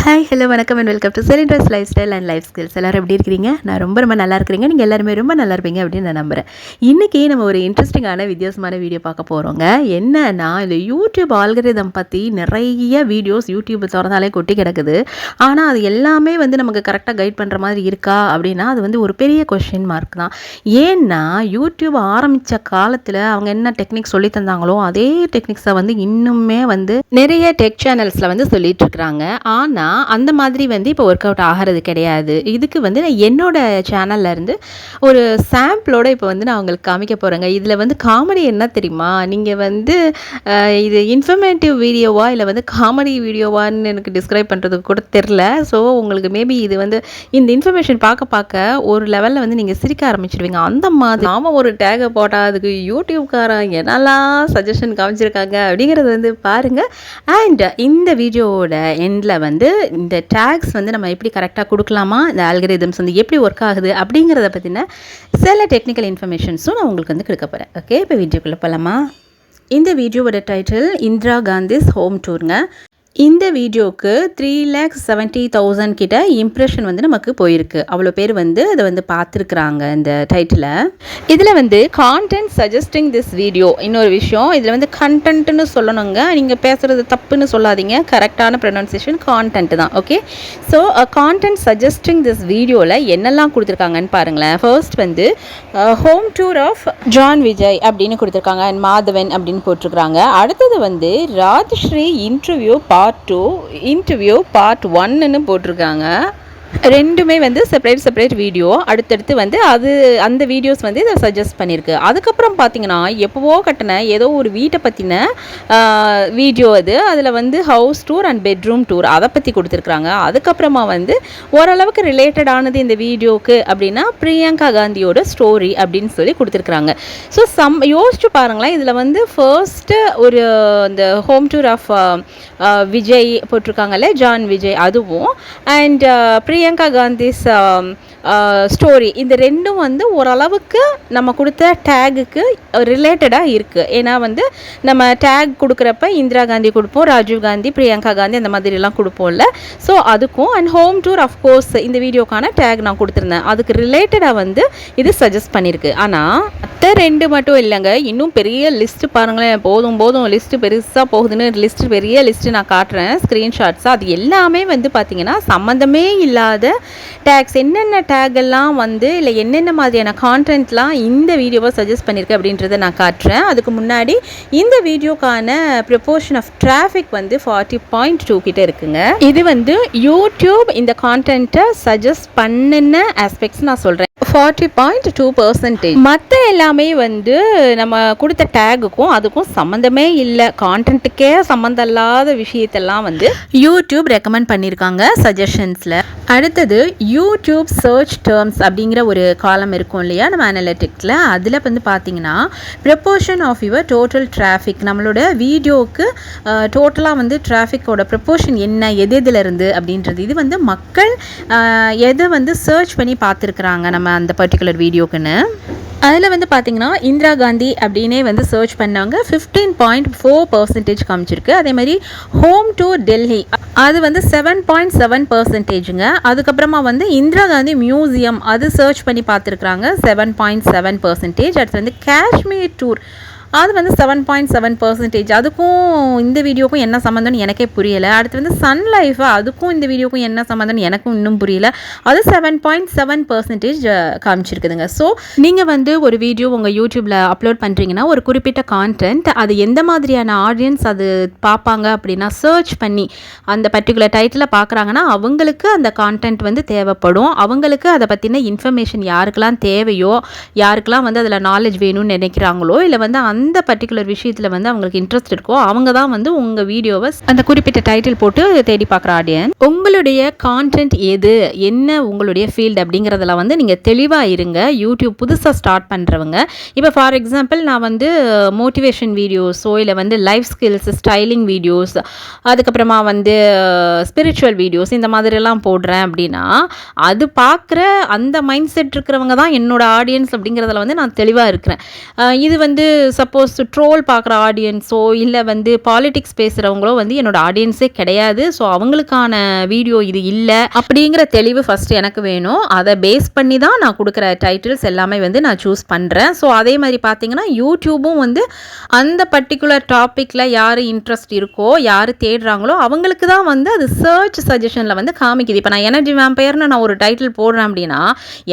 Hi hello வணக்கம் and welcome to செலிண்ட்ரஸ் lifestyle and life skills. எல்லோரும் எப்படி இருக்கிறீங்க? நான் ரொம்ப நல்லா இருக்கிறீங்க. நீங்கள் எல்லாருமே ரொம்ப நல்லா இருப்பீங்க அப்படின்னு நான் நம்புகிறேன். இன்றைக்கி நம்ம ஒரு இன்ட்ரெஸ்டிங்கான வித்தியாசமான வீடியோ பார்க்க போகிறோங்க. என்னன்னா, இந்த யூடியூப் ஆல்கரிதம் பற்றி நிறைய வீடியோஸ் யூடியூப் திறந்தாலே கொட்டி கிடக்குது. ஆனால் அது எல்லாமே நமக்கு கரெக்டாக கைட் பண்ணுற மாதிரி இருக்கா அப்படின்னா அது ஒரு பெரிய கொஷின் மார்க் தான். ஏன்னா யூடியூப் ஆரம்பித்த காலத்தில் அவங்க என்ன டெக்னிக்ஸ் சொல்லி தந்தாங்களோ அதே டெக்னிக்ஸை இன்னுமே நிறைய டெக் சேனல்ஸில் சொல்லிட்டு இருக்கிறாங்க. ஆனால் அந்த மாதிரி இப்போ ஒர்க் அவுட் ஆகிறது கிடையாது. இதுக்கு நான் என்னோட சேனல்ல இருந்து ஒரு சாம்பிளோட இப்போ நான் உங்களுக்கு காமிக்க போகிறேங்க. இதில் காமெடி என்ன தெரியுமா? நீங்கள் இது இன்ஃபர்மேட்டிவ் வீடியோவா இல்லை காமெடி வீடியோவான்னு எனக்கு டிஸ்கிரைப் பண்ணுறதுக்கு கூட தெரில. ஸோ உங்களுக்கு மேபி இது இந்த இன்ஃபர்மேஷன் பார்க்க ஒரு லெவலில் நீங்கள் சிரிக்க ஆரம்பிச்சிடுவீங்க. அந்த மாதிரி நாம ஒரு டேகை போட்டால் அதுக்கு யூடியூப்காரன் என்னெல்லாம் சஜஷன் காமிச்சிருக்காங்க அப்படிங்கிறது பாருங்கள். அண்ட் இந்த வீடியோவோட எண்டில் இந்த டேக்ஸ் நம்ம எப்படி கரெக்டாக கொடுக்கலாமா, இந்த ஆல்கரிதம்ஸ் எப்படி ஒர்க் ஆகுது அப்படிங்கிறத பற்றின சில டெக்னிக்கல் இன்ஃபர்மேஷன்ஸும் நான் உங்களுக்கு கொடுக்க போகிறேன். ஓகே, இப்போ வீடியோக்குள்ளே போகலாமா? இந்த வீடியோவோட டைட்டில் இந்திரா காந்திஸ் ஹோம் டூருங்க. இந்த வீடியோவுக்கு 3,70,000 கிட்ட இம்ப்ரெஷன் நமக்கு போயிருக்கு. அவ்வளோ பேர் அதை பார்த்துருக்குறாங்க இந்த டைட்டில். இதில் கான்டென்ட் சஜஸ்டிங் திஸ் வீடியோ. இன்னொரு விஷயம், இதில் கண்டென்ட்னு சொல்லணுங்க. நீங்கள் பேசுகிறது தப்புன்னு சொல்லாதீங்க. கரெக்டான ப்ரொனன்சியேஷன் கான்டென்ட் தான். Okay, so content suggesting this வீடியோவில் என்னெல்லாம் கொடுத்துருக்காங்கன்னு பாருங்களேன். First home tour of John Vijay அப்படின்னு கொடுத்துருக்காங்க. அண்ட் மாதவன் அப்படின்னு போட்டிருக்கிறாங்க. அடுத்தது Rajshree interview part 2 interview part 1ன்னு போட்டிருக்காங்க. ரெண்டுமே செப்பரேட் வீடியோ. அடுத்தடுத்து அது அந்த வீடியோஸ் இதை சஜஸ்ட் பண்ணியிருக்கு. அதுக்கப்புறம் பார்த்தீங்கன்னா, எப்போவோ கட்டின ஏதோ ஒரு வீட்டை பற்றின வீடியோ அதில் house tour and bedroom tour அதை பற்றி கொடுத்துருக்குறாங்க. அதுக்கப்புறமா ஓரளவுக்கு ரிலேட்டடானது இந்த வீடியோவுக்கு அப்படின்னா பிரியங்கா காந்தியோட ஸ்டோரி அப்படின்னு சொல்லி கொடுத்துருக்குறாங்க. ஸோ யோசிச்சு பாருங்களேன். இதில் ஃபர்ஸ்ட்டு ஒரு இந்த ஹோம் டூர் ஆஃப் விஜய் போட்டிருக்காங்கல்ல, ஜான் விஜய், அதுவும் அண்ட் பிரியங்கா காந்திஸ் ஸ்டோரி, இந்த ரெண்டும் ஓரளவுக்கு நம்ம கொடுத்த டேகுக்கு ரிலேட்டடாக இருக்குது. ஏன்னா நம்ம டேக் கொடுக்குறப்ப இந்திரா காந்தி கொடுப்போம், ராஜீவ் காந்தி, பிரியங்கா காந்தி அந்த மாதிரிலாம் கொடுப்போம்ல. ஸோ அதுக்கும் அண்ட் ஹோம் டூர் அஃப்கோர்ஸ் இந்த வீடியோக்கான டேக் நான் கொடுத்துருந்தேன். அதுக்கு ரிலேட்டடாக இது சஜஸ்ட் பண்ணியிருக்கு. ஆனால் மற்ற ரெண்டு மட்டும் இல்லைங்க, இன்னும் பெரிய லிஸ்ட்டு பாருங்களேன். போதும் லிஸ்ட்டு பெருசாக போகுதுன்னு பெரிய லிஸ்ட்டு நான் காட்டுறேன் ஸ்க்ரீன்ஷாட்ஸாக. அது எல்லாமே பார்த்தீங்கன்னா சம்மந்தமே இல்லாத டேக்ஸ். என்னென்ன டேகெல்லாம் இல்லை என்னென்ன மாதிரியான கான்டென்ட்லாம் இந்த வீடியோவை சஜஸ்ட் பண்ணியிருக்கு அப்படின்றத நான் காட்டுறேன். அதுக்கு முன்னாடி இந்த வீடியோக்கான ப்ரொபோர்ஷன் ஆஃப் டிராஃபிக் 40.2 கிட்ட இருக்குங்க. இது யூடியூப் இந்த கான்டென்ட்டை சஜஸ்ட் பண்ணின ஆஸ்பெக்ட்ஸ் நான் சொல்கிறேன். 40.2%. மற்ற எல்லாமே நம்ம கொடுத்த டேகுக்கும் அதுக்கும் சம்மந்தமே இல்லை. கான்டென்ட்டுக்கே சம்மந்தம் இல்லாத விஷயத்தெல்லாம் யூடியூப் ரெக்கமெண்ட் பண்ணியிருக்காங்க சஜஷன்ஸில். அடுத்தது யூடியூப் சர்ச் டேர்ம்ஸ் அப்படிங்கிற ஒரு காலம் இருக்கும் இல்லையா நம்ம அனலிட்டிக்ஸில். அதில் பார்த்தீங்கன்னா proportion of your total traffic, நம்மளோட வீடியோவுக்கு டோட்டலாக டிராஃபிக்கோட ப்ரொபோர்ஷன் என்ன, எதில் இருந்து அப்படின்றது. இது மக்கள் எதை சர்ச் பண்ணி பார்த்துருக்குறாங்க நம்ம அந்த பர்டிகுலர் வீடியோக்குன்னு. அதில் பார்த்தீங்கன்னா இந்திரா காந்தி அப்படின்னே சர்ச் பண்ணாங்க. 15.4% காமிச்சிருக்கு. அதே மாதிரி ஹோம் டூர் டெல்லி அது 7.7%ங்க. அதுக்கப்புறமா இந்திரா காந்தி மியூசியம் அது சர்ச் பண்ணி பார்த்துருக்குறாங்க, 7.7%. அடுத்து காஷ்மீர் டூர் அது 7.7%. அதுக்கும் இந்த வீடியோக்கும் என்ன சம்மந்தம்னு எனக்கே புரியலை. அடுத்து சன் லைஃப், அதுக்கும் இந்த வீடியோக்கும் என்ன சம்மந்தம்னு எனக்கும் இன்னும் புரியல. அது 7.7% காமிச்சிருக்குதுங்க. ஸோ நீங்கள் ஒரு வீடியோ உங்கள் யூடியூப்பில் அப்லோட் பண்ணுறீங்கன்னா ஒரு குறிப்பிட்ட கான்டென்ட் அது எந்த மாதிரியான ஆடியன்ஸ் அது பார்ப்பாங்க அப்படின்னா சர்ச் பண்ணி அந்த பர்டிகுலர் டைட்டில் பார்க்குறாங்கன்னா அவங்களுக்கு அந்த கான்டென்ட் தேவைப்படும். அவங்களுக்கு அதை பற்றின இன்ஃபர்மேஷன் யாருக்கெல்லாம் தேவையோ, யாருக்கெல்லாம் அதில் நாலேஜ் வேணும்னு நினைக்கிறாங்களோ, இல்லை அந்த பர்டிகுலர் விஷயத்தில் அவங்களுக்கு இன்ட்ரெஸ்ட் இருக்கோ அவங்க தான் உங்கள் வீடியோவை அந்த குறிப்பிட்ட டைட்டில் போட்டு தேடி பார்க்குற ஆடியன்ஸ். உங்களுடைய கான்டென்ட் எது, என்ன உங்களுடைய ஃபீல்டு அப்படிங்கிறதுல நீங்கள் தெளிவாக இருங்க. யூடியூப் புதுசாக ஸ்டார்ட் பண்ணுறவங்க, இப்போ ஃபார் எக்ஸாம்பிள் நான் மோட்டிவேஷன் வீடியோஸோ இல்லை லைஃப் ஸ்கில்ஸ் ஸ்டைலிங் வீடியோஸ், அதுக்கப்புறமா ஸ்பிரிச்சுவல் வீடியோஸ் இந்த மாதிரிலாம் போடுறேன் அப்படின்னா அது பார்க்குற அந்த மைண்ட் செட் இருக்கிறவங்க தான் என்னோட ஆடியன்ஸ் அப்படிங்கிறதுல நான் தெளிவாக இருக்கிறேன். இது சப்போஸ் ட்ரோல் பார்க்குற ஆடியன்ஸோ இல்லை வந்து பாலிடிக்ஸ் பேசுகிறவங்களோ வந்து என்னோட ஆடியன்ஸே கிடையாது. ஸோ அவங்களுக்கான வீடியோ இது இல்லை அப்படிங்கிற தெளிவு ஃபஸ்ட்டு எனக்கு வேணும். அதை பேஸ் பண்ணி தான் நான் கொடுக்குற டைட்டில்ஸ் எல்லாமே வந்து நான் சூஸ் பண்ணுறேன். ஸோ அதே மாதிரி பார்த்தீங்கன்னா யூடியூபும் வந்து அந்த பர்டிகுலர் டாப்பிக்கில் யார் இன்ட்ரெஸ்ட் இருக்கோ யார் தேடுறாங்களோ அவங்களுக்கு தான் வந்து அது சர்ச் சஜஷனில் வந்து காமிக்குது. இப்போ நான் எனர்ஜி வேம்பயர்னு நான் ஒரு டைட்டில் போடுறேன் அப்படின்னா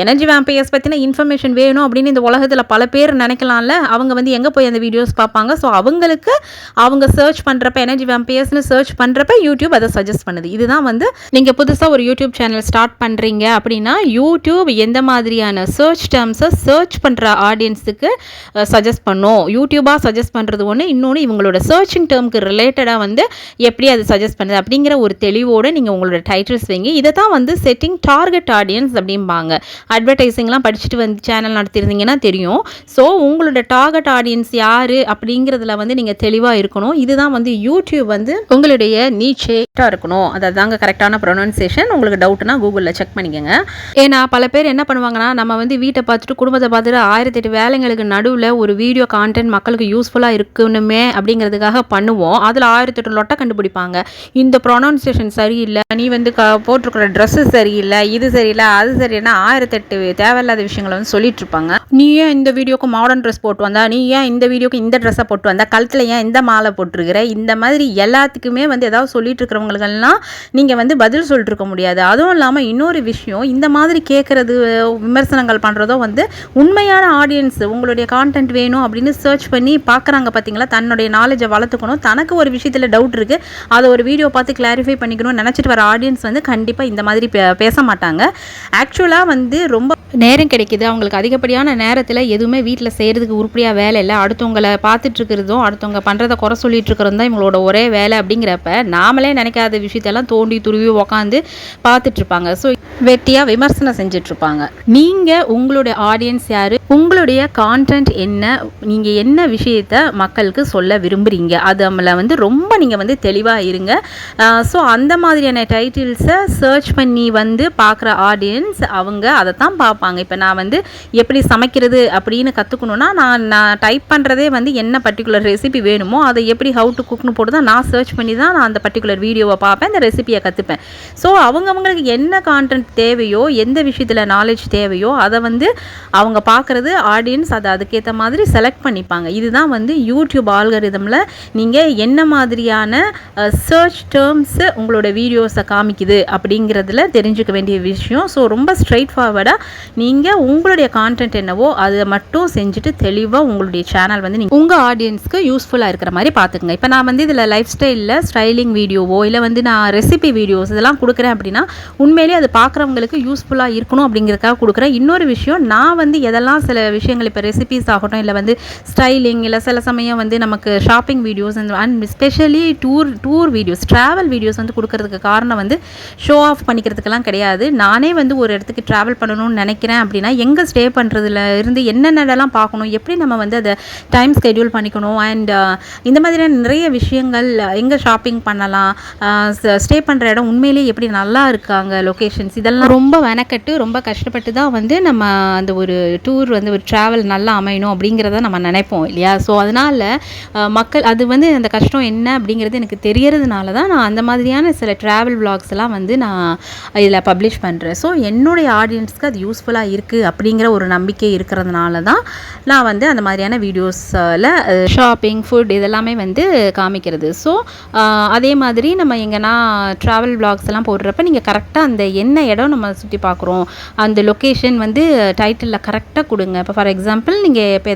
எனர்ஜி வேம்பயர்ஸ் பற்றின இன்ஃபர்மேஷன் வேணும் அப்படின்னு இந்த உலகத்தில் பல பேர் நினைக்கலாம்ல. அவங்க வந்து எங்கே போய் அந்த வீடியோஸ் பார்ப்பாங்க. ஸோ அவங்களுக்கு அவங்க சர்ச் பண்ணுறப்ப எனர்ஜி வேம்பயர்ஸ்னு சர்ச் பண்ணுறப்ப யூடியூப் அதை சஜஸ்ட் பண்ணுது. இதுதான் வந்து நீங்கள் புதுசாக ஒரு யூடியூப் சேனல் ஸ்டார்ட் பண்ணுறீங்க அப்படின்னா யூடியூப் எந்த மாதிரியான சர்ச் டேர்ம்ஸை சர்ச் பண்ணுற ஆடியன்ஸுக்கு சஜஸ்ட் பண்ணும். யூடியூபாக சஜஸ்ட் பண்ணுறது ஒன்று, இன்னொன்று இவங்களோட சர்ச்சிங் டேர்முக்கு ரிலேட்டடாக வந்து எப்படி அது சஜஸ்ட் பண்ணுது அப்படிங்கிற ஒரு தெளிவோடு நீங்கள் உங்களோட டைட்டில்ஸ் வைங்க. இதை தான் வந்து செட்டிங் டார்கெட் ஆடியன்ஸ் அப்படிம்பாங்க. அட்வர்டைஸிங்லாம் படிச்சுட்டு வந்து சேனல் நடத்திருந்தீங்கன்னா தெரியும். ஸோ உங்களோட டார்கெட் ஆடியன்ஸ் யார் அப்படிங்கிறதுல வந்து நீங்கள் தெளிவாக இருக்கணும். இதுதான் வந்து யூடியூப் வந்து உங்களுடைய நீச்சேட்டாக இருக்கணும். அதாங்க கரெக்டான ப்ரொனன்சியேஷன். உங்களுக்கு டவுட்னா கூகுளில் செக் பண்ணிக்கோங்க. ஏன்னா பல பேர் என்ன பண்ணுவாங்கன்னா நம்ம வந்து வீட்டை பார்த்துட்டு குடும்பத்தை பார்த்துட்டு 1008 வேலைங்களுக்கு நடுவில் ஒரு வீடியோ கான்டென்ட் மக்களுக்கு யூஸ்ஃபுல்லாக இருக்கணுமே அப்படிங்கிறதுக்காக பண்ணுவோம். அதில் 1008 லொட்டை கண்டுபிடிப்பாங்க. இந்த ப்ரொனன்சியேஷன் சரியில்லை, நீ வந்து போட்டிருக்கிற ட்ரெஸ்ஸு சரியில்லை, இது சரியில்லை, அது சரியில்லைன்னா 1008 தேவையில்லாத விஷயங்களை வந்து சொல்லிட்டு இருப்பாங்க. நீ ஏன் இந்த வீடியோக்கு மாடர்ன் ட்ரெஸ் போட்டு வந்தா, நீ ஏன் இந்த வீடியோக்கு இந்த ட்ரெஸ்ஸை போட்டு வந்தா, கழுத்தில் ஏன் இந்த மாலை போட்டிருக்கிற, இந்த மாதிரி எல்லாத்துக்குமே வந்து ஏதாவது சொல்லிட்டு இருக்கிறவங்களுக்கெல்லாம் நீங்கள் வந்து பதில் சொல்லிட்டு இருக்க முடியாது. அதுவும் இல்லாமல் இன்னொரு விஷயம், இந்த மாதிரி கேட்குறது விமர்சனங்கள் பண்ணுறதோ வந்து உண்மையான ஆடியன்ஸ் உங்களுடைய கான்டென்ட் வேணும் அப்படின்னு சர்ச் பண்ணி பார்க்குறாங்க. பார்த்தீங்களா, தன்னுடைய நாலேஜை வளர்த்துக்கணும். தனக்கு ஒரு விஷயத்தில் டவுட் இருக்குது, அதை ஒரு வீடியோ பார்த்து கிளாரிஃபை பண்ணிக்கணும்னு நினச்சிட்டு வர ஆடியன்ஸ் வந்து கண்டிப்பாக இந்த மாதிரி பேச மாட்டாங்க. ஆக்சுவலாக வந்து ரொம்ப நேரம் கிடைக்கிது, அவங்களுக்கு அதிகப்படியான நேரத்தில் எதுவுமே வீட்டில் செய்கிறதுக்கு உருப்படியாக வேலை இல்லை, அடுத்தவங்களை பார்த்துட்டு இருக்கிறதும் அடுத்தவங்க பண்ணுறதை குறை சொல்லிட்டு இருக்கிறது தான் இவங்களோட ஒரே வேலை. அப்படிங்கிறப்ப நாமளே நினைக்காத விஷயத்தெல்லாம் தோண்டி துருவி உக்காந்து பார்த்துட்ருப்பாங்க. ஸோ வெட்டியாக விமர்சனம் செஞ்சிட்ருப்பாங்க. நீங்கள் உங்களுடைய ஆடியன்ஸ் யார், உங்களுடைய கான்டென்ட் என்ன, நீங்கள் என்ன விஷயத்தை மக்களுக்கு சொல்ல விரும்புகிறீங்க, அது நம்மளை வந்து ரொம்ப நீங்கள் வந்து தெளிவாக இருங்க. ஸோ அந்த மாதிரியான டைட்டில்ஸை சர்ச் பண்ணி வந்து பார்க்குற ஆடியன்ஸ் அவங்க அதை தான் பார்ப்பாங்க. இப்போ நான் வந்து எப்படி சமைக்கிறது அப்படின்னு கற்றுக்கணுன்னா நான் டைப் பண்ணுறதே வந்து என்ன பர்டிகுலர் ரெசிபி வேணுமோ அதை எப்படி ஹவு டு குக்னு போட்டு தான் நான் சர்ச் பண்ணி தான் நான் அந்த பர்டிகுலர் வீடியோவை பார்ப்பேன், இந்த ரெசிபியை கற்றுப்பேன். ஸோ அவங்களுக்கு என்ன கான்டென்ட் தேவையோ, எந்த விஷயத்தில் நாலேஜ் தேவையோ அதை வந்து அவங்க பார்க்குறது ஆடியன்ஸ் அதை அதுக்கேற்ற மாதிரி செலக்ட் பண்ணிப்பாங்க. இதுதான் வந்து யூடியூப் ஆல்கரிதமில் நீங்கள் என்ன மாதிரியான சர்ச் டேர்ம்ஸு உங்களோட வீடியோஸை காமிக்குது அப்படிங்கிறதுல தெரிஞ்சுக்க வேண்டிய விஷயம். ஸோ ரொம்ப ஸ்ட்ரைட் ஃபார்வர்டாக நீங்கள் உங்களுடைய கான்டென்ட் என்னவோ அதை மட்டும் செஞ்சுட்டு தெளிவாக உங்களுடைய சேனல் வந்து நீங்கள் உங்கள் ஆடியன்ஸ்க்கு யூஸ்ஃபுல்லாக இருக்கிற மாதிரி பார்த்துக்குங்க. இப்போ நான் வந்து இதில் லைஃப் ஸ்டைலில் ஸ்டைலிங் வீடியோவோ இல்லை வந்து நான் ரெசிபி வீடியோஸ் இதெல்லாம் கொடுக்குறேன் அப்படின்னா உண்மையிலேயே அது பார்க்குறவங்களுக்கு யூஸ்ஃபுல்லாக இருக்கணும் அப்படிங்கிறதுக்காக கொடுக்குறேன். இன்னொரு விஷயம், நான் வந்து எதெல்லாம் சில விஷயங்கள் இப்போ ரெசிபிஸ் ஆகட்டும் இல்லை வந்து ஸ்டைலிங் இல்லை சில சமயம் வந்து நமக்கு shopping videos and specially tour videos travel videos வந்து கொடுக்கறதுக்கு காரணம் வந்து ஷோ ஆஃப் பண்ணிக்கிறதுக்கெல்லாம் கிடையாது. நானே வந்து ஒரு இடத்துக்கு ட்ராவல் பண்ணணும்னு நினைக்கிறேன் அப்படின்னா எங்கே ஸ்டே பண்ணுறதுல இருந்து என்னென்னலாம் பார்க்கணும், எப்படி நம்ம வந்து அதை டைம் ஸ்கெடியூல் பண்ணிக்கணும் அண்ட் இந்த மாதிரியான நிறைய விஷயங்கள், எங்கே ஷாப்பிங் பண்ணலாம், ஸ்டே பண்ணுற இடம் உண்மையிலேயே எப்படி நல்லா இருக்காங்க லொக்கேஷன்ஸ், இதெல்லாம் ரொம்ப வெனக்கட்டு ரொம்ப கஷ்டப்பட்டு தான் வந்து நம்ம அந்த ஒரு டூர் வந்து ஒரு ட்ராவல் நல்லா அமையணும் அப்படிங்கிறத நம்ம நினைப்போம் இல்லையா. ஸோ அதனால் மக்கள் அது வந்து அந்த கஷ்டம் என்ன அப்படிங்கிறது எனக்கு தெரியறதுனால தான் நான் அந்த மாதிரியான சில ட்ராவல் விளாக்ஸ் எல்லாம் வந்து நான் இதில் பப்ளிஷ் பண்ணுறேன். ஸோ என்னுடைய ஆடியன்ஸ்க்கு அது யூஸ்ஃபுல்லாக இருக்குது அப்படிங்கிற ஒரு நம்பிக்கை இருக்கிறதுனால தான் நான் வந்து அந்த மாதிரியான வீடியோஸில் ஷாப்பிங் ஃபுட் இதெல்லாமே வந்து காமிக்கிறது. ஸோ அதே மாதிரி நம்ம எங்கன்னா ட்ராவல் விளாக்ஸ் எல்லாம் போடுறப்ப நீங்கள் கரெக்டாக அந்த என்ன இடம் நம்ம சுற்றி பார்க்குறோம் அந்த லொக்கேஷன் வந்து டைட்டிலில் கரெக்டாக கொடுங்க. இப்போ ஃபார் எக்ஸாம்பிள் நீங்கள் இப்போ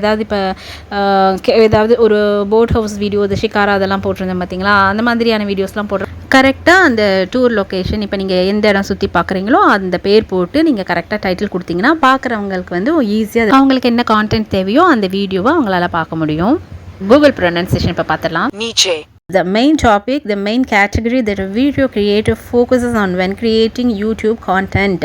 ஏதாவது ஒரு போட் ஹவுஸ் வீடியோ, இந்த ஷிகாரா அதெல்லாம் போட்டிருந்தேன் பார்த்தீங்களா, அந்த மாதிரியான வீடியோஸ்லாம் போடுறோம். கரெக்டாக அந்த டூர் லொக்கேஷன் இப்போ நீங்கள் எந்த இடம் சுற்றி பார்க்குறீங்களோ அந்த பேர் போட்டு நீங்கள் கரெக்டாக டைட்டில் கொடுத்தீங்கன்னா பார்க்குறவங்களுக்கு வந்து ஈஸியாக அவங்களுக்கு என்ன கான்டென்ட் தேவையோ அந்த வீடியோவை அவங்களால பார்க்க முடியும். கூகுள் ப்ரொனன்சியேஷன் இப்போ பார்த்துடலாம். The main topic, the main category that a video creator focuses on when creating YouTube content.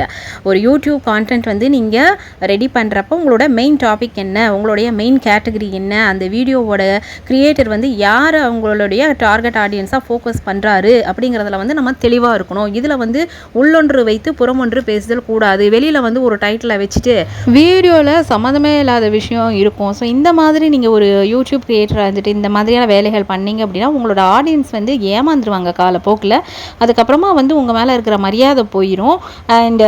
ஒரு யூடியூப் கான்டென்ட் வந்து நீங்கள் ரெடி பண்ணுறப்போ உங்களோட மெயின் டாபிக் என்ன, உங்களுடைய மெயின் கேட்டகரி என்ன, அந்த வீடியோவோட கிரியேட்டர் வந்து யார் அவங்களுடைய டார்கெட் ஆடியன்ஸாக ஃபோக்கஸ் பண்ணுறாரு அப்படிங்கிறதுல வந்து நம்ம தெளிவாக இருக்கணும். இதில் வந்து உள்ளொன்று வைத்து புறமொன்று பேசுதல் கூடாது. வெளியில் வந்து ஒரு டைட்டிலை வச்சுட்டு வீடியோவில் சம்மந்தமே இல்லாத விஷயம் இருக்கும். ஸோ இந்த மாதிரி நீங்கள் ஒரு யூடியூப் கிரியேட்டராக இருந்துட்டு இந்த மாதிரியான வேலைகள் பண்ணீங்க அப்படின்னா உங்களோட ஆடியன்ஸ் வந்து ஏமாந்துருவாங்க காலப்போக்கில். அதுக்கப்புறமா வந்து உங்கள் மேலே இருக்கிற மரியாதை போயிடும். அண்ட்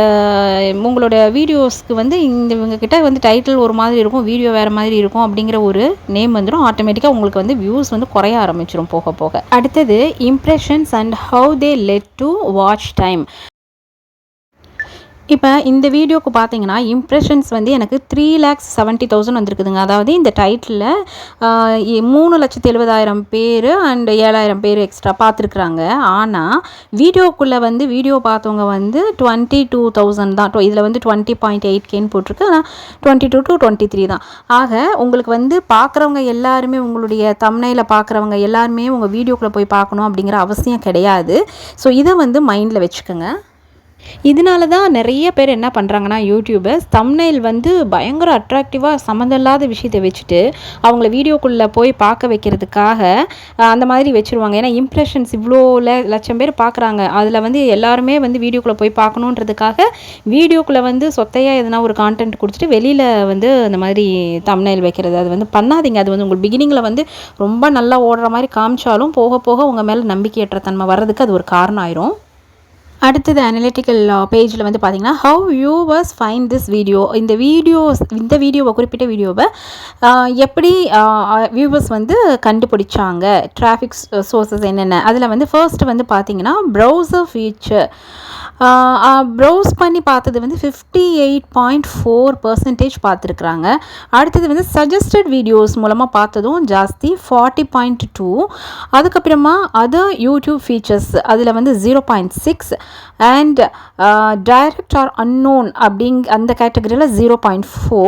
உங்களோட வீடியோஸ்க்கு வந்து இவங்கக்கிட்ட வந்து டைட்டில் ஒரு மாதிரி இருக்கும், வீடியோ வேறு மாதிரி இருக்கும் அப்படிங்கிற ஒரு நேம் வந்துடும். ஆட்டோமேட்டிக்காக உங்களுக்கு வந்து வியூஸ் வந்து குறைய ஆரம்பிச்சிடும் போக போக. அடுத்தது impressions and how they led to watch time. இப்போ இந்த வீடியோக்கு பார்த்தீங்கன்னா இம்ப்ரெஷன்ஸ் வந்து எனக்கு 3,70,000 வந்திருக்குதுங்க. அதாவது இந்த டைட்டிலில் 3,70,000 பேர் அண்ட் 7,000 பேர் எக்ஸ்ட்ரா பார்த்துருக்குறாங்க. ஆனால் வீடியோக்குள்ளே வந்து வீடியோ பார்த்தவங்க வந்து 22,000 தான். இதில் வந்து 20.8Kன்னு போட்டிருக்கு. ஆனால் 22 to 23 தான். ஆக உங்களுக்கு வந்து பார்க்குறவங்க எல்லாருமே உங்களுடைய தம்ப்நெயிலை பார்க்குறவங்க எல்லாருமே உங்கள் வீடியோக்குள்ளே போய் பார்க்கணும் அப்படிங்கிற அவசியம் கிடையாது. ஸோ இதை வந்து மைண்டில் வச்சுக்கோங்க. இதனால தான் நிறைய பேர் என்ன பண்ணுறாங்கன்னா யூடியூபர்ஸ் தம்ப்நெயில் வந்து பயங்கர அட்ராக்டிவாக சம்மந்தம் இல்லாத விஷயத்தை வச்சுட்டு அவங்கள வீடியோக்குள்ளே போய் பார்க்க வைக்கிறதுக்காக அந்த மாதிரி வச்சுருவாங்க. ஏன்னா இம்ப்ரெஷன்ஸ் இவ்வளோ லட்சம் பேர் பார்க்குறாங்க, அதில் வந்து எல்லாருமே வந்து வீடியோக்குள்ளே போய் பார்க்கணுன்றதுக்காக வீடியோக்குள்ளே வந்து சொத்தையாக எதனா ஒரு கான்டென்ட் கொடுத்துட்டு வெளியில் வந்து அந்த மாதிரி தம்ப்நெயில் வைக்கிறது அது வந்து பண்ணாதீங்க. அது வந்து உங்களுக்கு பிகினிங்கில் வந்து ரொம்ப நல்லா ஓடுற மாதிரி காமிச்சாலும் போக போக உங்கள் மேலே நம்பிக்கையற்ற தன்மை வர்றதுக்கு அது ஒரு காரணம் ஆயிரும். அடுத்தது அனலிட்டிக்கல் பேஜில் வந்து பார்த்தீங்கன்னா how viewers find this video. இந்த வீடியோவை குறிப்பிட்ட வீடியோவை எப்படி வியூவர்ஸ் வந்து கண்டுபிடிச்சாங்க, டிராஃபிக் சோர்ஸஸ் என்னென்ன. அதில் வந்து ஃபர்ஸ்ட் வந்து பார்த்தீங்கன்னா ப்ரௌசர் ஃபீச்சர் ப்ரௌஸ் பண்ணி பார்த்தது வந்து 58.4% பார்த்துருக்குறாங்க. அடுத்தது வந்து சஜஸ்டட் வீடியோஸ் மூலமாக பார்த்ததும் ஜாஸ்தி 40.2. அதுக்கப்புறமா அதர் யூடியூப் ஃபீச்சர்ஸ் அதில் வந்து 0.6 அண்ட் டைரக்ட் ஆர் அன்னோன் அந்த கேட்டகரியில் 0.4.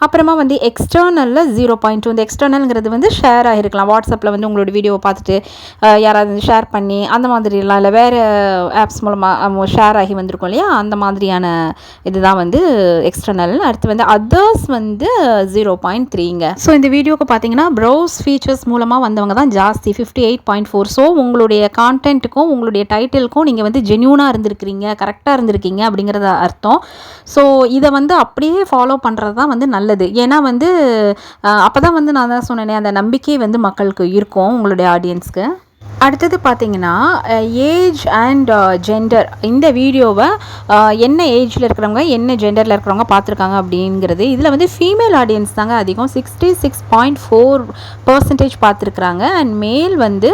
அப்புறமா வந்து எக்ஸ்டர்னலில் 0.2. இந்த எக்ஸ்டர்னல்ங்கிறது வந்து ஷேர் ஆகிருக்கலாம். வாட்ஸ்அப்பில் வந்து உங்களோட வீடியோவை பார்த்துட்டு யாராவது ஷேர் பண்ணி அந்த மாதிரிலாம் இல்லை வேறு ஆப்ஸ் மூலமாக ஷேர் ஆகி வந்திருக்கும் இல்லையா, அந்த மாதிரியான இதுதான் வந்து எக்ஸ்டர்னல். அடுத்து வந்து அதர்ஸ் வந்து 0.3ங்க. ஸோ இந்த வீடியோக்கு பார்த்தீங்கன்னா ப்ரௌஸ் ஃபீச்சர்ஸ் மூலமாக வந்தவங்க தான் ஜாஸ்தி 58.4. ஸோ உங்களுடைய கான்டென்ட்டுக்கும் உங்களுடைய டைட்டிலுக்கும் நீங்கள் வந்து ஜென்யூனாக இருந்திருக்கிறீங்க, கரெக்டாக இருந்திருக்கீங்க அப்படிங்கிறத அர்த்தம். ஸோ இதை வந்து அப்படியே ஃபாலோ பண்ணுறது தான் வந்து நல்லது. ஏன்னா வந்து அப்போ தான் வந்து நான் தான் சொன்னேனே அந்த நம்பிக்கை வந்து மக்களுக்கு இருக்கும் உங்களுடைய ஆடியன்ஸ்க்கு. அடுத்தது பார்த்தீங்கன்னா ஏஜ் அண்ட் ஜெண்டர். இந்த வீடியோவை என்ன ஏஜில் இருக்கிறவங்க என்ன ஜெண்டரில் இருக்கிறவங்க பார்த்துருக்காங்க அப்படிங்கிறது. இதில் வந்து ஃபீமேல் ஆடியன்ஸ் தாங்க அதிகம், 66.4% பார்த்துருக்குறாங்க. அண்ட் மேல் வந்து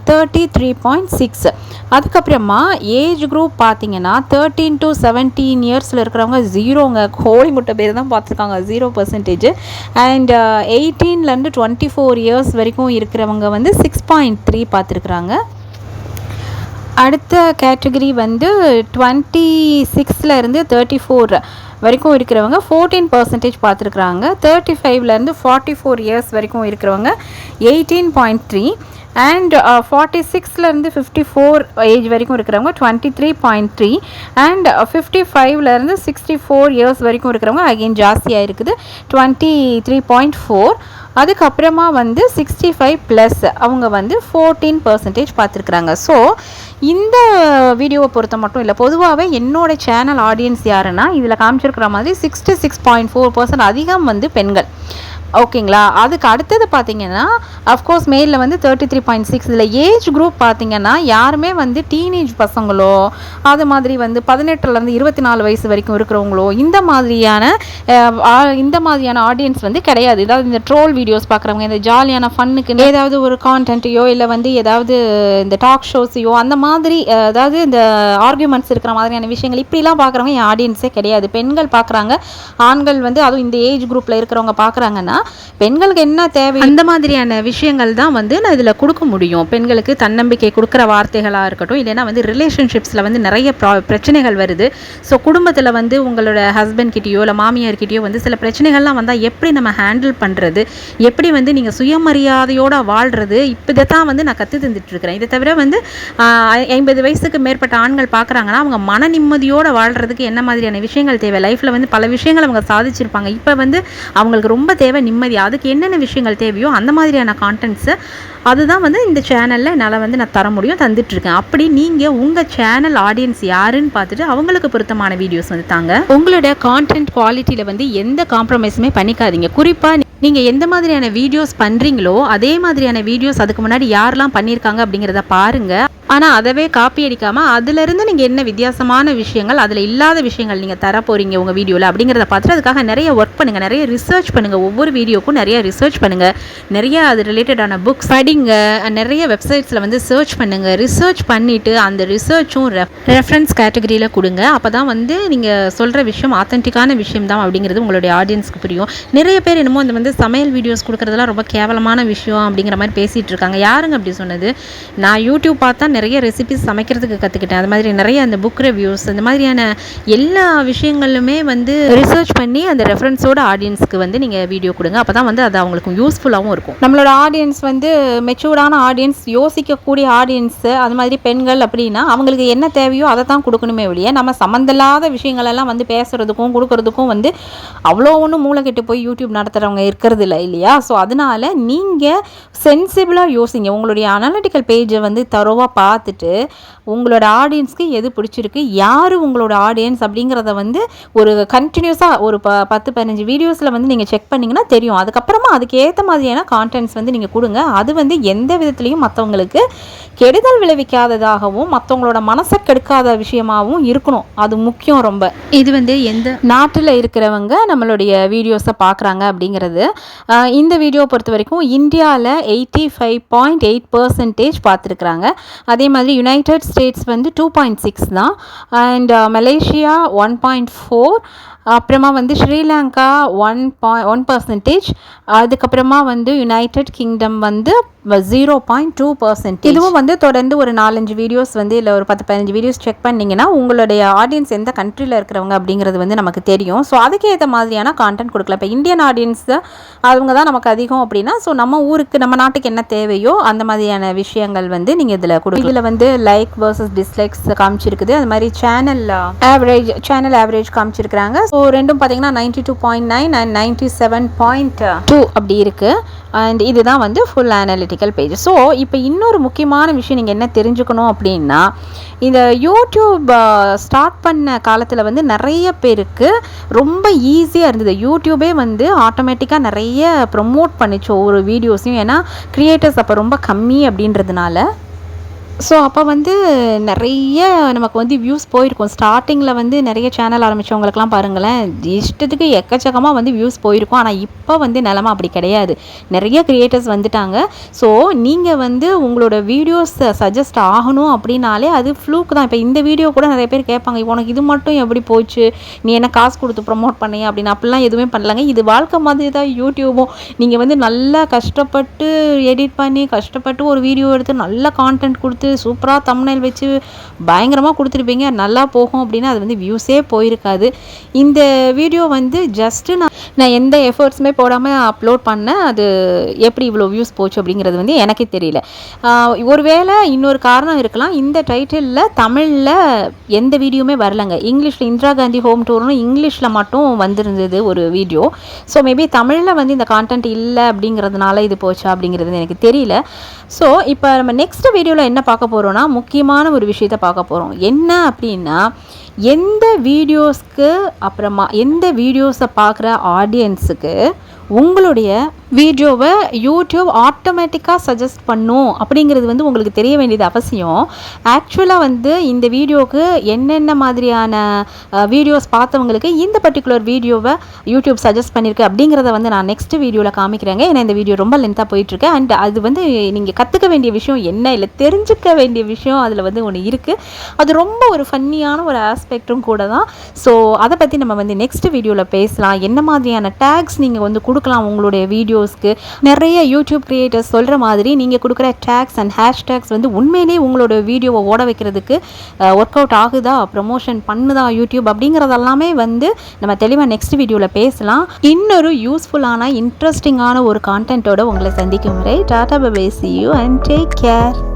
33.6. அதுக்கப்புறமா ஏஜ் குரூப் பார்த்தீங்கன்னா 13 to 17 இயர்ஸில் இருக்கிறவங்க 0ங்க, கோழி முட்டை பேர் தான் பார்த்துருக்காங்க, 0%. அண்ட் 18லேருந்து 24 இயர்ஸ் வரைக்கும் இருக்கிறவங்க வந்து 6.3 பார்த்துருக்குறாங்க. அடுத்த கேட்டகரி வந்து 26லேருந்து 34 வரைக்கும் இருக்கிறவங்க 14% பார்த்துருக்குறாங்க. 35லேருந்து 44 இயர்ஸ் வரைக்கும் இருக்கிறவங்க 18.3. அண்ட் 46லேருந்து 54 ஏஜ் வரைக்கும் இருக்கிறவங்க 23.3. அண்ட் 55லேருந்து 64 இயர்ஸ் வரைக்கும் இருக்கிறவங்க அகெயின் ஜாஸ்தியாக இருக்குது 23.4. அதுக்கப்புறமா வந்து 65+ அவங்க வந்து 14% பார்த்துருக்குறாங்க. ஸோ இந்த வீடியோவை பொறுத்த மட்டும் இல்லை, பொதுவாகவே என்னோடய சேனல் ஆடியன்ஸ் யாருன்னா இதில் காமிச்சிருக்கிற மாதிரி 66.4% அதிகம் வந்து பெண்கள். ஓகேங்களா. அதுக்கு அடுத்தது பார்த்தீங்கன்னா அஃப்கோர்ஸ் மேலில் வந்து 33.6. இதில் ஏஜ் குரூப் பார்த்தீங்கன்னா யாருமே வந்து டீனேஜ் பசங்களோ அது மாதிரி வந்து 18லேருந்து 24 வயசு வரைக்கும் இருக்கிறவங்களோ இந்த மாதிரியான ஆடியன்ஸ் வந்து கிடையாது. ஏதாவது இந்த ட்ரோல் வீடியோஸ் பார்க்குறவங்க, இந்த ஜாலியான ஃபன்னுக்கு ஏதாவது ஒரு கான்டென்ட்டையோ இல்லை வந்து ஏதாவது இந்த டாக் ஷோஸையோ அந்த மாதிரி அதாவது இந்த ஆர்கியூமெண்ட்ஸ் இருக்கிற மாதிரியான விஷயங்கள் இப்படிலாம் பார்க்குறவங்க என் ஆடியன்ஸே கிடையாது. பெண்கள் பார்க்குறாங்க, ஆண்கள் வந்து அதுவும் இந்த ஏஜ் குரூப்பில் இருக்கிறவங்க பார்க்குறாங்கன்னா பெண்களுக்கு என்ன தேவை அந்த மாதிரியான விஷயங்கள் தான் வந்து நான் இதில் கொடுக்க முடியும். பெண்களுக்கு தன்னம்பிக்கை கொடுக்குற வார்த்தைகளாக இருக்கட்டும், இல்லைன்னா வந்து ரிலேஷன்ஷிப்ஸில் வந்து நிறைய பிரச்சனைகள் வருது. ஸோ குடும்பத்தில் வந்து உங்களோட ஹஸ்பண்ட்கிட்டயோ இல்லை மாமியார்கிட்டயோ வந்து சில பிரச்சனைகள்லாம் வந்தால் எப்படி நம்ம ஹேண்டில் பண்ணுறது, எப்படி வந்து நீங்கள் சுயமரியாதையோடு வாழ்கிறது, இப்போ இதை தான் வந்து நான் கற்று தந்துட்டுருக்கிறேன். இதை தவிர வந்து 50 வயசுக்கு மேற்பட்ட ஆண்கள் பார்க்குறாங்கன்னா அவங்க மன நிம்மதியோடு வாழ்கிறதுக்கு என்ன மாதிரியான விஷயங்கள் தேவை, லைஃப்பில் வந்து பல விஷயங்கள் அவங்க சாதிச்சிருப்பாங்க, இப்போ வந்து அவங்களுக்கு ரொம்ப தேவை நிம்மதி, அதுக்கு என்னென்ன விஷயங்கள் தேவையோ அந்த மாதிரியான கான்டென்ட்ஸு அதுதான் வந்து இந்த சேனலில் என்னால் வந்து நான் தர முடியும், தந்துட்டுருக்கேன். அப்படி நீங்கள் உங்கள் சேனல் ஆடியன்ஸ் யாருன்னு பார்த்துட்டு அவங்களுக்கு பொருத்தமான வீடியோஸ் வந்து தாங்க. உங்களோட கான்டென்ட் குவாலிட்டியில் வந்து எந்த காம்ப்ரமைஸுமே பண்ணிக்காதீங்க. குறிப்பாக நீங்கள் எந்த மாதிரியான வீடியோஸ் பண்ணுறீங்களோ அதே மாதிரியான வீடியோஸ் அதுக்கு முன்னாடி யாரெல்லாம் பண்ணியிருக்காங்க அப்படிங்கிறத பாருங்கள். ஆனால் அதவே காப்பி அடிக்காமல் அதிலிருந்து நீங்கள் என்ன வித்தியாசமான விஷயங்கள், அதில் இல்லாத விஷயங்கள் நீங்கள் தர போகிறீங்க உங்கள் வீடியோவில் அப்படிங்கிறத பார்த்துட்டு அதுக்காக நிறைய ஒர்க் பண்ணுங்கள், நிறைய ரிசர்ச் பண்ணுங்கள். ஒவ்வொரு வீடியோக்கும் நிறைய ரிசர்ச் பண்ணுங்கள், நிறைய அது ரிலேட்டடான புக்ஸ் படிங்க, நிறைய வெப்சைட்ஸில் வந்து சர்ச் பண்ணுங்கள். ரிசர்ச் பண்ணிவிட்டு அந்த ரிசர்ச்சும் ரெஃபரன்ஸ் கேட்டகரியில் கொடுங்க. அப்போ தான் வந்து நீங்கள் சொல்கிற விஷயம் ஆத்தென்டிக்கான விஷயம் தான் அப்படிங்கிறது உங்களுடைய ஆடியன்ஸ்க்கு புரியும். நிறைய பேர் என்னமோ இந்த வந்து சமையல் வீடியோஸ் கொடுக்குறதுலாம் ரொம்ப கேவலமான விஷயம் அப்படிங்கிற மாதிரி பேசிகிட்டு இருக்காங்க. யாருங்க அப்படி சொன்னது? நான் யூடியூப் பார்த்தா நிறைய ரெசிபிஸ் சமைக்கிறதுக்கு கற்றுக்கிட்டேன். அது மாதிரி நிறைய அந்த புக் ரிவ்யூஸ் இந்த மாதிரியான எல்லா விஷயங்களுமே வந்து ரிசர்ச் பண்ணி அந்த ரெஃபரன்ஸோட ஆடியன்ஸ்க்கு வந்து நீங்கள் வீடியோ கொடுங்க. அப்போ தான் வந்து அது அவங்களுக்கு யூஸ்ஃபுல்லாகவும் இருக்கும். நம்மளோட ஆடியன்ஸ் வந்து மெச்சூர்டான ஆடியன்ஸ், யோசிக்கக்கூடிய ஆடியன்ஸு, அது மாதிரி பெண்கள் அப்படின்னா அவங்களுக்கு என்ன தேவையோ அதை தான் கொடுக்கணுமே ஒழிய நம்ம சம்மந்தமில்லாத விஷயங்களெல்லாம் வந்து பேசுகிறதுக்கும் கொடுக்கறதுக்கும் வந்து அவ்வளோ ஒன்றும் மூளை கெட்டு போய் யூடியூப் நடத்துகிறவங்க இருக்கிறது இல்லை இல்லையா? ஸோ அதனால் நீங்கள் சென்சிபிளாக யோசிங்க. உங்களுடைய அனாலிட்டிக்கல் பேஜை வந்து தரோவாக பார்த்துட்டு உங்களோட ஆடியன்ஸ்க்கு எது பிடிச்சிருக்கு, யார் உங்களோட ஆடியன்ஸ் அப்படிங்கிறத வந்து ஒரு கண்டினியூஸாக ஒரு 10-15 வீடியோஸில் வந்து நீங்கள் செக் பண்ணிங்கன்னா தெரியும். அதுக்கப்புறமா அதுக்கு ஏற்ற மாதிரியான கான்டென்ட்ஸ் வந்து நீங்கள் கொடுங்க. அது வந்து எந்த விதத்துலையும் மற்றவங்களுக்கு கெடுதல் விளைவிக்காததாகவும் மற்றவங்களோட மனசை கெடுக்காத விஷயமாகவும் இருக்கணும். அது முக்கியம் ரொம்ப. இது வந்து எந்த நாட்டில் இருக்கிறவங்க நம்மளுடைய வீடியோஸை பார்க்குறாங்க அப்படிங்கிறது. இந்த வீடியோ பொறுத்த வரைக்கும் இந்தியாவில் 85.8% பார்த்துருக்குறாங்க. அதே மாதிரி யுனைடெட் ஸ்டேட்ஸ் வந்து 2.6 தான், அண்ட் மலேசியா 1.4, அப்புறமா வந்து ஸ்ரீலங்கா 1%, அதுக்கப்புறமா வந்து யுனைடெட் கிங்டம் வந்து 0.2%. இதுவும் வந்து தொடர்ந்து ஒரு 4-5 வீடியோஸ் வந்து இல்லை ஒரு 10-15 வீடியோஸ் செக் பண்ணிங்கன்னா உங்களுடைய ஆடியன்ஸ் எந்த கண்ட்ரியில் இருக்கிறவங்க அப்படிங்கிறது வந்து நமக்கு தெரியும். ஸோ அதுக்கேற்ற மாதிரியான கான்டென்ட் கொடுக்கலாம். இப்போ இந்தியன் ஆடியன்ஸ் அவங்க தான் நமக்கு அதிகம் அப்படின்னா, ஸோ நம்ம ஊருக்கு நம்ம நாட்டுக்கு என்ன தேவையோ அந்த மாதிரியான விஷயங்கள் வந்து நீங்கள் இதில் கொடுக்கலாம். இதில் வந்து லைக் வர்சஸ் டிஸ்லைக்ஸ் காமிச்சிருக்குது. அது மாதிரி சேனல் ஆவரேஜ் காமிச்சிருக்கிறாங்க. ஸோ ரெண்டும் பார்த்தீங்கன்னா 92.9 அண்ட் 97.2 அப்படி இருக்குது. அண்ட் இதுதான் வந்து ஃபுல் அனாலிட்டிக்கல் பேஜ். ஸோ இப்போ இன்னொரு முக்கியமான விஷயம் நீங்கள் என்ன தெரிஞ்சுக்கணும் அப்படின்னா, இந்த யூடியூப் ஸ்டார்ட் பண்ண காலத்தில் வந்து நிறைய பேருக்கு ரொம்ப ஈஸியாக இருந்தது. யூடியூபே வந்து ஆட்டோமேட்டிக்காக நிறைய ப்ரொமோட் பண்ணிச்சு ஒவ்வொரு வீடியோஸையும். ஏன்னா க்ரியேட்டர்ஸ் அப்போ ரொம்ப கம்மி அப்படின்றதுனால. ஸோ அப்போ வந்து நிறைய நமக்கு வந்து வியூஸ் போயிருக்கும். ஸ்டார்டிங்கில் வந்து நிறைய சேனல் ஆரம்பித்தவங்களுக்குலாம் பாருங்களேன், இஷ்டத்துக்கு எக்கச்சக்கமாக வந்து வியூஸ் போயிருக்கும். ஆனால் இப்போ வந்து நிலமை அப்படி கிடையாது. நிறைய க்ரியேட்டர்ஸ் வந்துட்டாங்க. ஸோ நீங்கள் வந்து உங்களோட வீடியோஸ் சஜஸ்ட் ஆகணும் அப்படின்னாலே அது ஃப்ளூக் தான். இப்போ இந்த வீடியோ கூட நிறைய பேர் கேட்பாங்க, உனக்கு இது மட்டும் எப்படி போச்சு, நீ என்ன காசு கொடுத்து ப்ரொமோட் பண்ணியா அப்படின்னு. அப்படிலாம் எதுவுமே பண்ணலாங்க. இது வாழ்க்கை மாதிரி தான் யூடியூபும். நீங்கள் வந்து நல்லா கஷ்டப்பட்டு எடிட் பண்ணி கஷ்டப்பட்டு ஒரு வீடியோ எடுத்து நல்ல கான்டென்ட் கொடுத்து சூப்பராக தம்ப்நெயில் வச்சு பயங்கரமாக கொடுத்துருப்பீங்க, நல்லா போகும் அப்படின்னா அது வந்து வியூஸே போயிருக்காது. இந்த வீடியோ வந்து ஜஸ்ட்டு நான் எந்த எஃபர்ட்ஸுமே போடாமல் அப்லோட் பண்ணேன். அது எப்படி இவ்வளோ வியூஸ் போச்சு அப்படிங்கிறது வந்து எனக்கே தெரியல. ஒருவேளை இன்னொரு காரணம் இருக்கலாம். இந்த டைட்டிலில் தமிழில் எந்த வீடியோவுமே வரலைங்க. இங்கிலீஷில் இந்திரா காந்தி ஹோம் டூர்னு இங்கிலீஷில் மட்டும் வந்திருந்தது ஒரு வீடியோ. ஸோ மேபி தமிழில் வந்து இந்த கான்டென்ட் இல்லை அப்படிங்கிறதுனால இது போச்சா அப்படிங்கிறது எனக்கு தெரியல. ஸோ இப்போ நம்ம நெக்ஸ்ட் வீடியோவில் என்ன பார்க்க போகிறோன்னா, முக்கியமான ஒரு விஷயத்தை பார்க்க போகிறோம். என்ன அப்படின்னா, எந்த வீடியோஸ்க்கு அப்புறமா எந்த வீடியோஸை பார்க்குற ஆடியன்ஸுக்கு உங்களுடைய வீடியோவை யூடியூப் ஆட்டோமேட்டிக்காக சஜஸ்ட் பண்ணும் அப்படிங்கிறது வந்து உங்களுக்கு தெரிய வேண்டியது அவசியம். ஆக்சுவலாக வந்து இந்த வீடியோவுக்கு என்னென்ன மாதிரியான வீடியோஸ் பார்த்தவங்களுக்கு இந்த பர்டிகுலர் வீடியோவை யூடியூப் சஜஸ்ட் பண்ணியிருக்கு அப்படிங்கிறத வந்து நான் நெக்ஸ்ட் வீடியோவில் காமிக்கிறேங்க. ஏன்னா இந்த வீடியோ ரொம்ப லென்த்தாக போயிட்டுருக்கு. அண்ட் அது வந்து நீங்கள் கற்றுக்க வேண்டிய விஷயம் என்ன, இல்லை தெரிஞ்சுக்க வேண்டிய விஷயம் அதில் வந்து ஒன்று இருக்குது. அது ரொம்ப ஒரு ஃபன்னியான ஒரு ஆஸ்பெக்டும் கூட தான். ஸோ அதை பற்றி நம்ம வந்து நெக்ஸ்ட் வீடியோவில் பேசலாம். என்ன மாதிரியான டேக்ஸ் நீங்கள் வந்து கொடுக்கலாம் உங்களுடைய வீடியோஸ்க்கு. நிறைய யூடியூப் கிரியேட்டர்ஸ் சொல்கிற மாதிரி நீங்கள் கொடுக்குற டேக்ஸ் அண்ட் ஹேஷ்டேக்ஸ் வந்து உண்மையிலே உங்களோட வீடியோவை ஓட வைக்கிறதுக்கு ஒர்க் அவுட் ஆகுதா, ப்ரமோஷன் பண்ணுதா யூடியூப் அப்படிங்கிறதெல்லாமே வந்து நம்ம தெளிவாக நெக்ஸ்ட் வீடியோவில் பேசலாம். இன்னொரு யூஸ்ஃபுல்லான இன்ட்ரெஸ்டிங்கான ஒரு கான்டென்ட்டோட உங்களை சந்திக்கும் வரை tata bye bye, see you and take care.